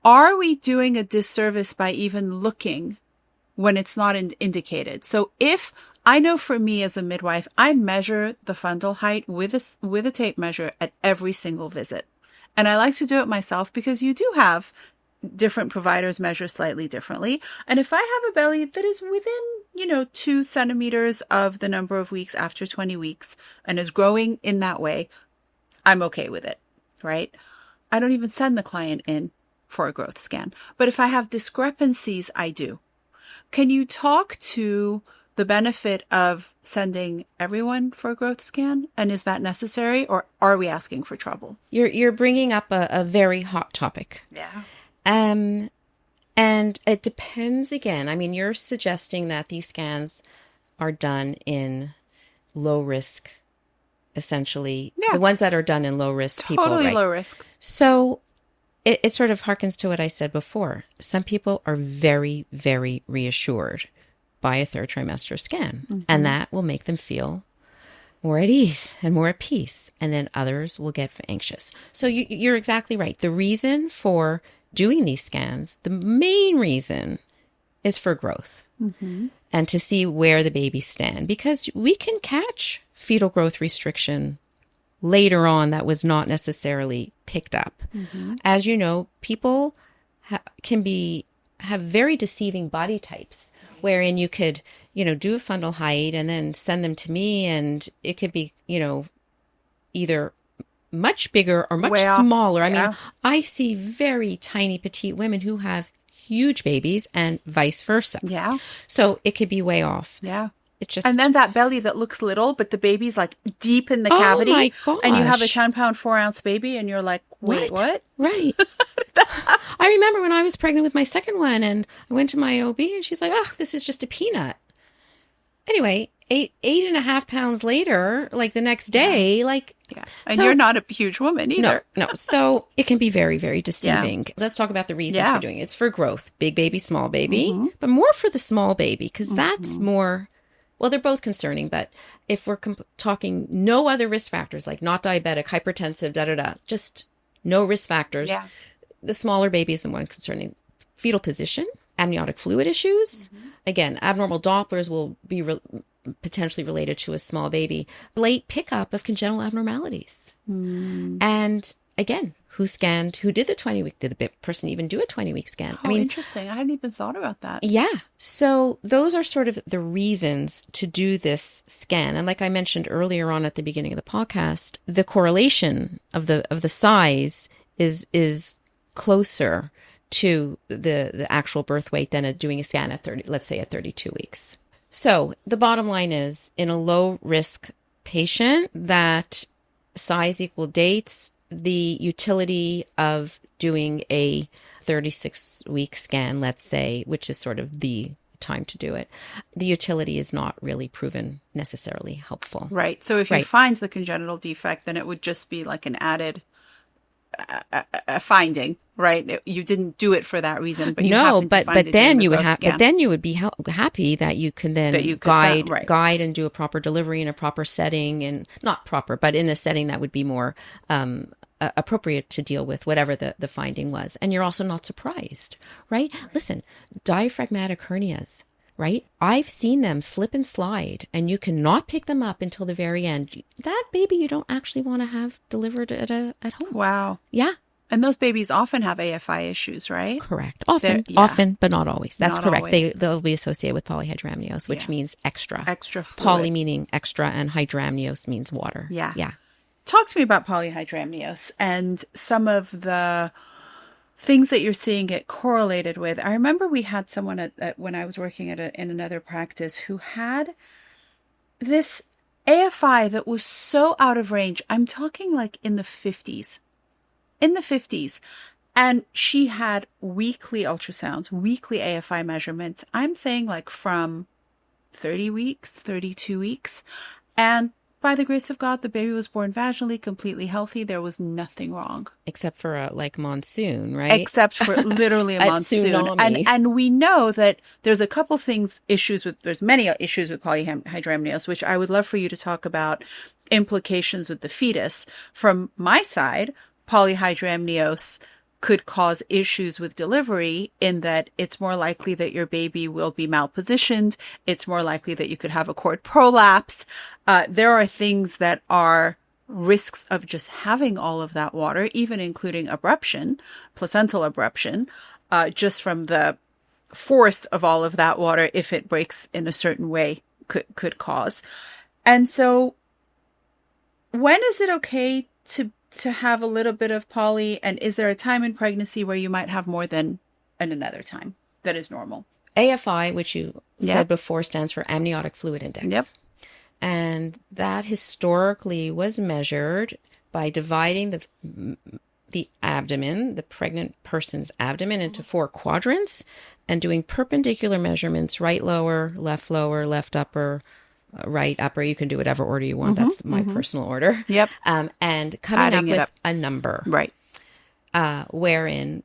are we doing a disservice by even looking when it's not indicated? So if I know, for me as a midwife, I measure the fundal height with a tape measure at every single visit. And I like to do it myself, because you do have different providers measure slightly differently. And if I have a belly that is within, 2 centimeters of the number of weeks after 20 weeks and is growing in that way, I'm okay with it, right? I don't even send the client in for a growth scan. But if I have discrepancies, I do. Can you talk to the benefit of sending everyone for a growth scan? And is that necessary, or are we asking for trouble? You're bringing up a very hot topic. Yeah. And it depends again. I mean, you're suggesting that these scans are done in low risk, essentially. Yeah. The ones that are done in low risk people, right? Totally low risk. So it sort of harkens to what I said before. Some people are very, very reassured by a third trimester scan, mm-hmm. and that will make them feel more at ease and more at peace. And then others will get anxious. So you're exactly right. The reason for doing these scans, the main reason, is for growth, mm-hmm. and to see where the babies stand, because we can catch fetal growth restriction later on that was not necessarily picked up. Mm-hmm. As you know, people have very deceiving body types, wherein you could, do a fundal height and then send them to me, and it could be, either much bigger or much Way off. smaller. I Yeah. mean, I see very tiny petite women who have huge babies and vice versa. Yeah. So it could be way off. Yeah. It's just, And then that belly that looks little, but the baby's like deep in the cavity. Oh my gosh. And you have a 10-pound, 4-ounce baby, and you're like, wait, what? Right. I remember when I was pregnant with my second one, and I went to my OB, and she's like, oh, this is just a peanut. Anyway, 8.5 pounds later, like the next day, Yeah. And you're not a huge woman either. No. So it can be very, very deceiving. Yeah. Let's talk about the reasons for doing it. It's for growth, big baby, small baby, but more for the small baby, because that's more, well, they're both concerning, but if we're talking no other risk factors, like not diabetic, hypertensive, just no risk factors, the smaller baby is the one concerning. Fetal position, amniotic fluid issues. Again, abnormal Dopplers will be potentially related to a small baby. Late pickup of congenital abnormalities. And again, who did the 20-week? Did the person even do a 20-week scan? Oh, interesting. I hadn't even thought about that. Yeah. So those are sort of the reasons to do this scan. And like I mentioned earlier on at the beginning of the podcast, the correlation of the size is closer to the actual birth weight than doing a scan at 32 weeks. So the bottom line is, in a low risk patient, that size equal dates, the utility of doing a 36-week scan, let's say, which is sort of the time to do it, the utility is not really proven necessarily helpful. Right. So if you find the congenital defect, then it would just be like an added a finding, right? You didn't do it for that reason, but you but then you would be happy that you can then guide and do a proper delivery in a proper setting, and not proper, but in a setting that would be more appropriate to deal with whatever the finding was. And you're also not surprised, right? Listen, diaphragmatic hernias, right? I've seen them slip and slide, and you cannot pick them up until the very end. That baby you don't actually want to have delivered at home. Wow. Yeah. And those babies often have AFI issues, right? Correct. Often, but not always. That's not correct. Always. They'll be associated with polyhydramnios, which means extra. Extra fluid. Poly meaning extra, and hydramnios means water. Yeah. Yeah. Talk to me about polyhydramnios and some of the things that you're seeing it correlated with. I remember we had someone when I was working in another practice who had this AFI that was so out of range. I'm talking like in the 50s. And she had weekly ultrasounds, weekly AFI measurements. I'm saying like from 30 weeks, 32 weeks. And by the grace of God, the baby was born vaginally, completely healthy. There was nothing wrong. Except for a monsoon, right? Except for literally a monsoon. And we know that there's a couple things, there's many issues with polyhydramnios, which I would love for you to talk about implications with the fetus. From my side, polyhydramnios could cause issues with delivery in that it's more likely that your baby will be malpositioned. It's more likely that you could have a cord prolapse. There are things that are risks of just having all of that water, even including abruption, placental abruption, just from the force of all of that water, if it breaks in a certain way, could cause. And so when is it okay to have a little bit of poly, and is there a time in pregnancy where you might have more than another time that is normal? AFI, which you said before, stands for amniotic fluid index. Yep. And that historically was measured by dividing the abdomen, the pregnant person's abdomen, into 4 quadrants, and doing perpendicular measurements, right lower, left upper, right upper. You can do whatever order you want. That's my personal order. Yep. And coming up with a number. Right. Wherein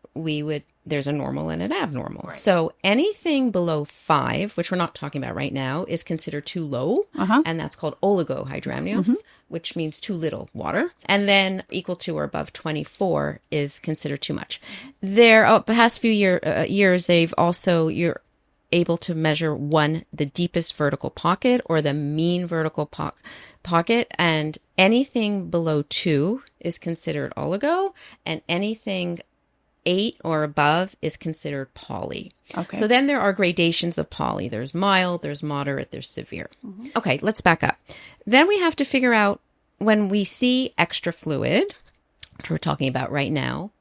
there's a normal and an abnormal. Right. So anything below 5, which we're not talking about right now, is considered too low. And that's called oligohydramnios, which means too little water. And then equal to or above 24 is considered too much. The past few years, you're able to measure the deepest vertical pocket or the mean vertical pocket, and anything below 2 is considered oligo, and anything 8 or above is considered poly. Okay. So then there are gradations of poly. There's mild, there's moderate, there's severe. Okay, let's back up. Then we have to figure out when we see extra fluid, which we're talking about right now,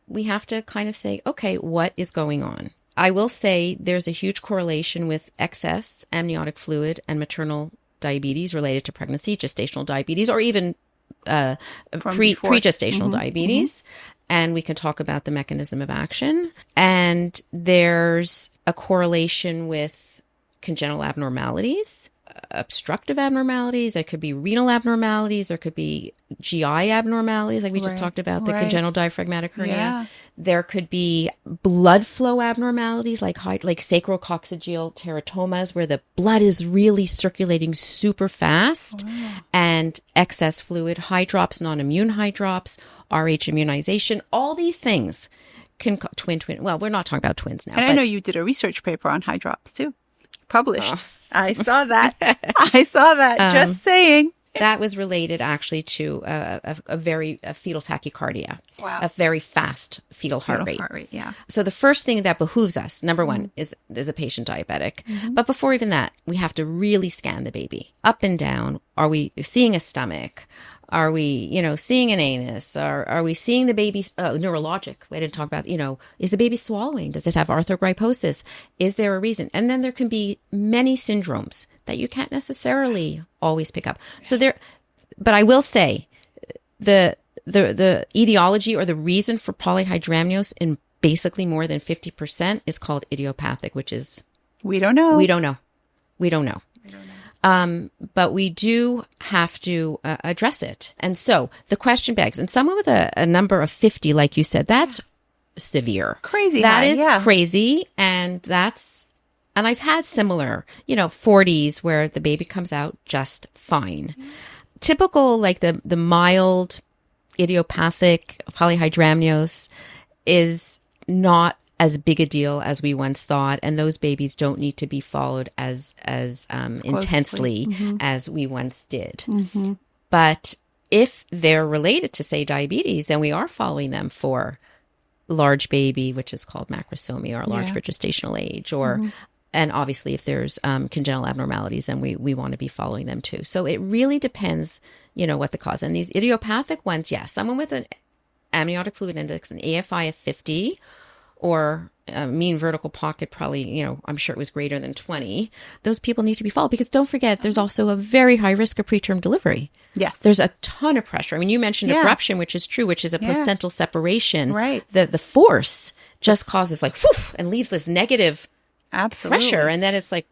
we have to kind of say, okay, what is going on? I will say there's a huge correlation with excess amniotic fluid and maternal diabetes related to pregnancy, gestational diabetes, or even pre-gestational diabetes. And we can talk about the mechanism of action. And there's a correlation with congenital abnormalities, obstructive abnormalities. There could be renal abnormalities. There could be GI abnormalities, like we just talked about, the congenital diaphragmatic hernia. Yeah. There could be blood flow abnormalities, like sacrococcygeal teratomas, where the blood is really circulating super fast, and excess fluid, hydrops, non-immune hydrops, Rh immunization, all these things can twin. Well, we're not talking about twins now. And I know you did a research paper on hydrops too, published. I saw that. I saw that. Just saying. That was related actually to a fetal tachycardia, a very fast fetal heart rate. Yeah. So the first thing that behooves us, number one, is a patient diabetic. But before even that, we have to really scan the baby up and down. Are we seeing a stomach? Are we, seeing an anus? Are we seeing the baby neurologic? We didn't talk about, is the baby swallowing? Does it have arthrogryposis? Is there a reason? And then there can be many syndromes that you can't necessarily always pick up. But I will say the etiology or the reason for polyhydramnios in basically more than 50% is called idiopathic, which is we don't know. But we do have to address it. And so the question begs, and someone with a number of 50, like you said, that's severe. Crazy. That is crazy. And I've had similar, 40s where the baby comes out just fine. Typical, like the mild idiopathic polyhydramnios is not as big a deal as we once thought, and those babies don't need to be followed as intensely as we once did. But if they're related to, say, diabetes, then we are following them for large baby, which is called macrosomia, or large for gestational age, or and obviously if there's congenital abnormalities, then we want to be following them too. So it really depends, what the cause. And these idiopathic ones, someone with an amniotic fluid index, an AFI of 50, or mean vertical pocket, probably, I'm sure it was greater than 20. Those people need to be followed, because don't forget, there's also a very high risk of preterm delivery. Yes. There's a ton of pressure. I mean, you mentioned abruption, which is true, which is a placental separation. Right. The force just causes whoof, and leaves this negative pressure. And then it's like,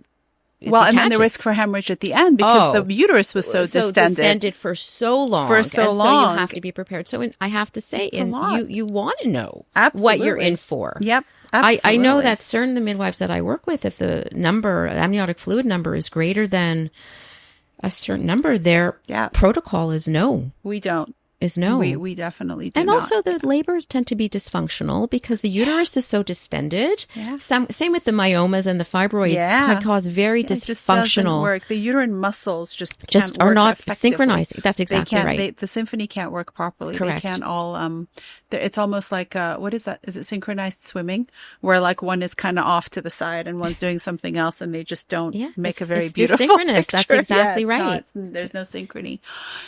and then the risk for hemorrhage at the end, because the uterus was so distended for so long. So you have to be prepared. So I have to say, you want to know what you're in for. Yep. Absolutely. I know that certain the midwives that I work with, if the amniotic fluid number is greater than a certain number, their protocol is no. We don't. Is no. We definitely do. And not. also the labors tend to be dysfunctional because the uterus is so distended. Yeah. Same with the myomas and the fibroids can cause very dysfunctional. It just doesn't work. The uterine muscles just are not synchronizing. That's exactly right. The symphony can't work properly. Correct. They can't all. It's almost like what is that? Is it synchronized swimming, where like one is kind of off to the side and one's doing something else, and they just don't make a very beautiful desynchronous. picture. That's exactly right. There's no synchrony.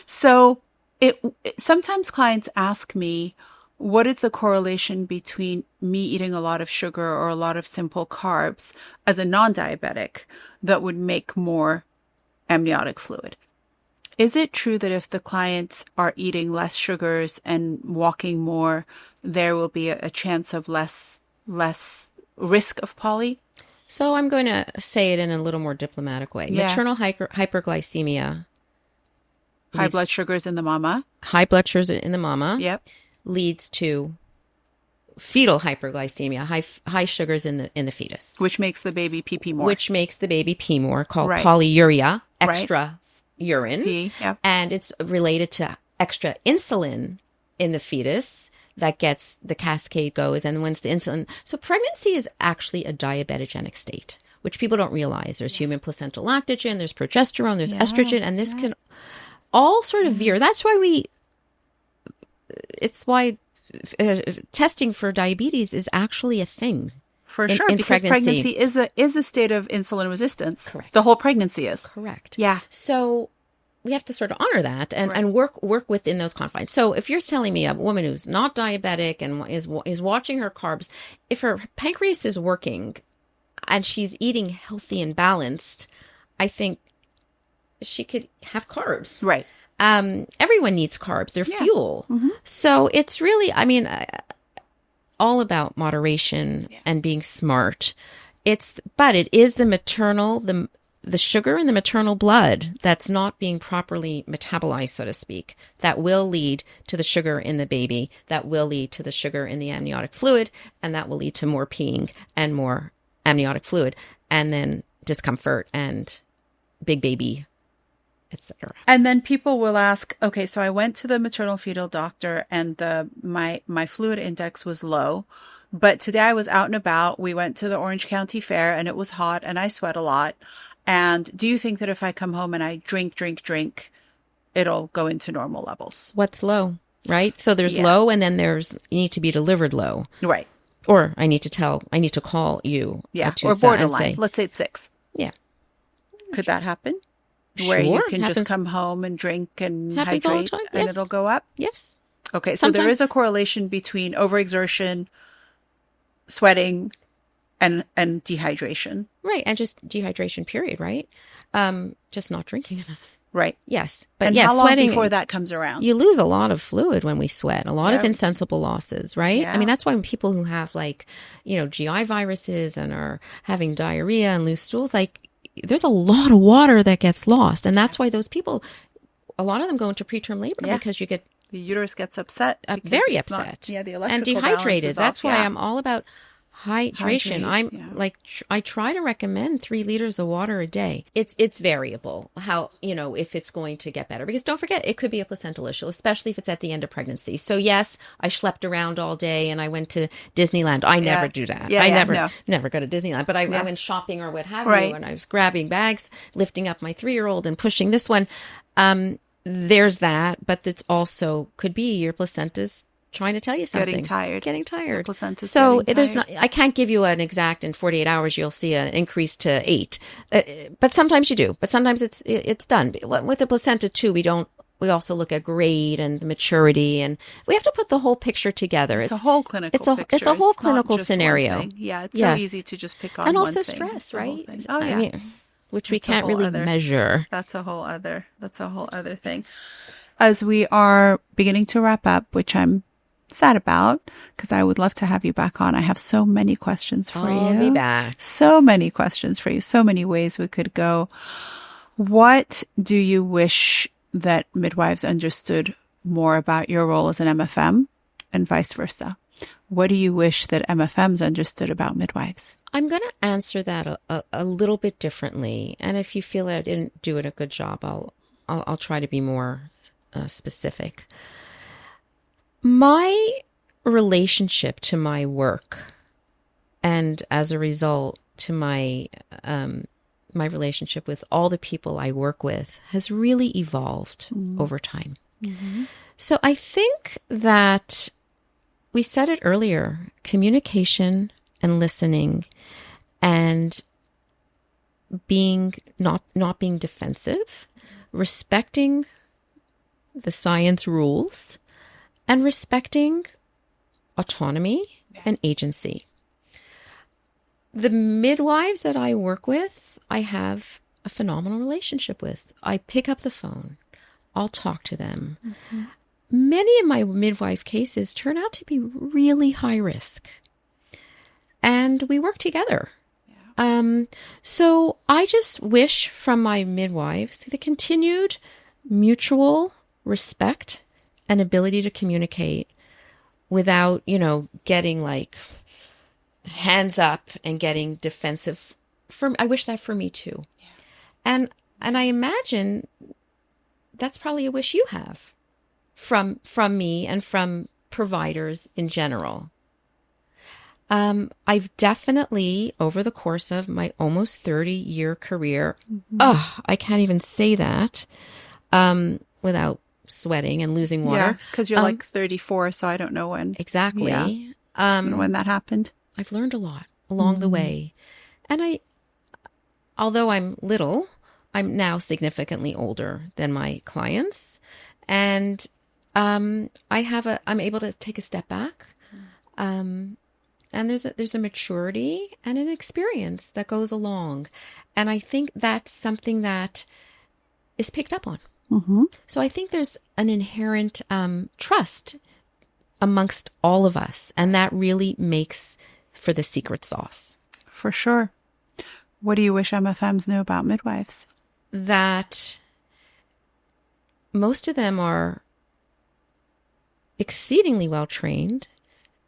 So. Sometimes clients ask me, what is the correlation between me eating a lot of sugar or a lot of simple carbs as a non-diabetic that would make more amniotic fluid? Is it true that if the clients are eating less sugars and walking more, there will be a chance of less risk of poly? So I'm going to say it in a little more diplomatic way. Maternal hyperglycemia. High blood sugars in the mama. High blood sugars in the mama. Yep. Leads to fetal hyperglycemia, high sugars in the fetus. Which makes the baby pee more. Called polyuria, extra urine. Pee, yep. And it's related to extra insulin in the fetus that gets the cascade goes. And once the insulin... So pregnancy is actually a diabetogenic state, which people don't realize. There's human placental lactogen, there's progesterone, there's estrogen, and this can... all sort of veer. That's why testing for diabetes is actually a thing. For sure, because pregnancy is a state of insulin resistance. Correct. The whole pregnancy is. Correct. Yeah. So we have to sort of honor that and work within those confines. So if you're telling me a woman who's not diabetic and is watching her carbs, if her pancreas is working and she's eating healthy and balanced, I think she could have carbs. Right. Everyone needs carbs. They're fuel. Mm-hmm. So it's really, all about moderation and being smart. But it is the maternal, the sugar in the maternal blood that's not being properly metabolized, so to speak, that will lead to the sugar in the baby, that will lead to the sugar in the amniotic fluid, and that will lead to more peeing and more amniotic fluid, and then discomfort and big baby, etc. And then people will ask, okay, so I went to the maternal fetal doctor and my fluid index was low, but today I was out and about. We went to the Orange County Fair and it was hot and I sweat a lot. And do you think that if I come home and I drink, it'll go into normal levels? What's low, right? So there's low, and then there's you need to be delivered low. Right. Or I need to call you. Yeah. Matoosa, or borderline. and say, let's say it's 6. Yeah. Could that happen? Where you can just come home and drink and hydrate and it'll go up? Yes. Okay, so there is a correlation between overexertion, sweating, and dehydration. Right, and just dehydration, period, right? Just not drinking enough. Right. Yes. But and yes, how long sweating, before that comes around? You lose a lot of fluid when we sweat, a lot of insensible losses, right? Yeah. That's why when people who have GI viruses and are having diarrhea and loose stools, there's a lot of water that gets lost. And that's why those people, a lot of them go into preterm labor because you get... The uterus gets upset. Very upset. The electrical and dehydrated. That's why off. I'm all about hydration. I try to recommend 3 liters of water a day. It's variable how, if it's going to get better, because don't forget, it could be a placental issue, especially if it's at the end of pregnancy. So yes, I schlepped around all day and I went to Disneyland. I never do that. I never go to Disneyland, but I went shopping or what have you. And I was grabbing bags, lifting up my 3-year-old and pushing this one. There's that, but it's also could be your placenta's trying to tell you something. Getting tired. So there's not. I can't give you an exact in 48 hours. You'll see an increase to 8, but sometimes you do. But sometimes it's done with the placenta too. We also look at grade and the maturity, and we have to put the whole picture together. It's a whole clinical. picture. It's a whole clinical scenario. Yeah, it's so easy to just pick on and one also thing. stress, right? Oh yeah. Which we can't really measure. That's a whole other thing. As we are beginning to wrap up, which I'm sad about, because I would love to have you back on. I have so many questions for you. I'll be back. So many questions for you. So many ways we could go. What do you wish that midwives understood more about your role as an MFM and vice versa? What do you wish that MFMs understood about midwives? I'm going to answer that a little bit differently. And if you feel I didn't do it a good job, I'll try to be more specific. My relationship to my work, and as a result to my relationship with all the people I work with, has really evolved over time. Mm-hmm. So I think that we said it earlier, communication and listening and being not being defensive, respecting the science rules, and respecting autonomy and agency. The midwives that I work with, I have a phenomenal relationship with. I pick up the phone. I'll talk to them. Mm-hmm. Many of my midwife cases turn out to be really high risk. And we work together. Yeah. So I just wish from my midwives the continued mutual respect and ability to communicate without, getting hands up and getting defensive. I wish that for me too. Yeah. And I imagine that's probably a wish you have from me and from providers in general. I've definitely, over the course of my almost 30-year career, I can't even say that without sweating and losing Yeah, water. because you're like 34, so I don't know when. Exactly. Yeah. I don't know when that happened. I've learned a lot along the way. And although I'm little, I'm now significantly older than my clients. And I'm able to take a step back. And there's a maturity and an experience that goes along. And I think that's something that is picked up on. Mm-hmm. So I think there's an inherent trust amongst all of us. And that really makes for the secret sauce. For sure. What do you wish MFMs knew about midwives? That most of them are exceedingly well trained,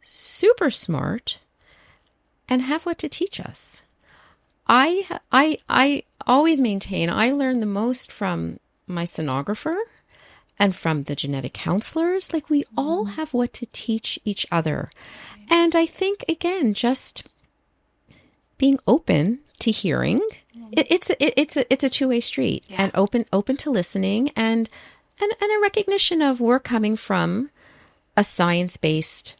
super smart, and have what to teach us. I always maintain I learn the most from my sonographer and from the genetic counselors. Like, we all have what to teach each other. And I think, again, just being open to hearing, it's a two-way street, and open to listening, and a recognition of we're coming from a science-based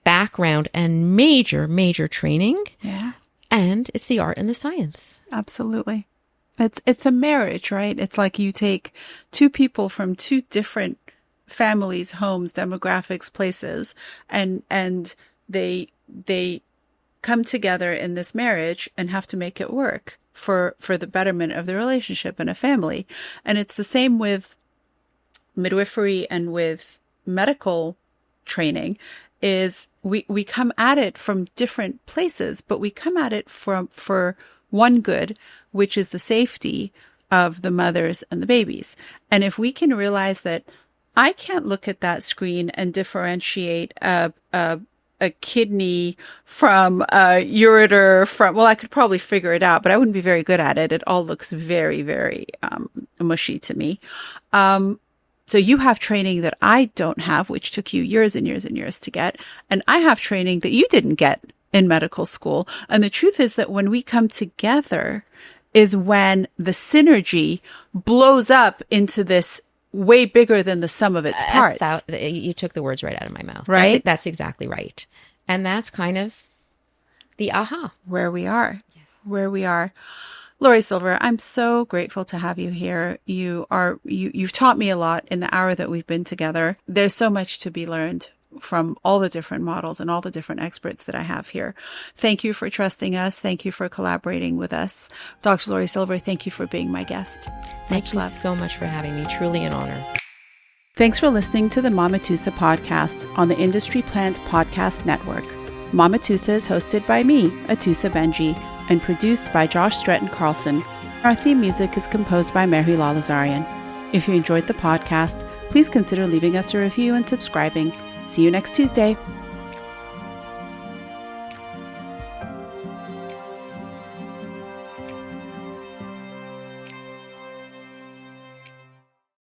background and major training. Yeah. And it's the art and the science. Absolutely. It's a marriage, right? It's like you take two people from two different families, homes, demographics, places, and they come together in this marriage and have to make it work for the betterment of the relationship and a family. And it's the same with midwifery and with medical training. Is we come at it from different places, but we come at it for one good, which is the safety of the mothers and the babies. And if we can realize that I can't look at that screen and differentiate a kidney from a ureter from, well, I could probably figure it out, but I wouldn't be very good at it. It all looks very, very mushy to me. So you have training that I don't have, which took you years and years and years to get. And I have training that you didn't get in medical school. And the truth is that when we come together is when the synergy blows up into this way bigger than the sum of its parts. You took the words right out of my mouth. Right? That's exactly right. And that's kind of the aha. Where we are. Yes. Where we are. Lori Silver, I'm so grateful to have you here. You've taught me a lot in the hour that we've been together. There's so much to be learned from all the different models and all the different experts that I have here. Thank you for trusting us. Thank you for collaborating with us. Dr. Lori Silver, thank you for being my guest. Thank you so much for having me. Truly an honor. Thanks for listening to the Mamatoosa podcast on the Industry Plant Podcast Network. Mamatoosa is hosted by me, Atusa Benji, and produced by Josh Stretton Carlson. Our theme music is composed by Mary Lalazarian. If you enjoyed the podcast, please consider leaving us a review and subscribing. See you next Tuesday.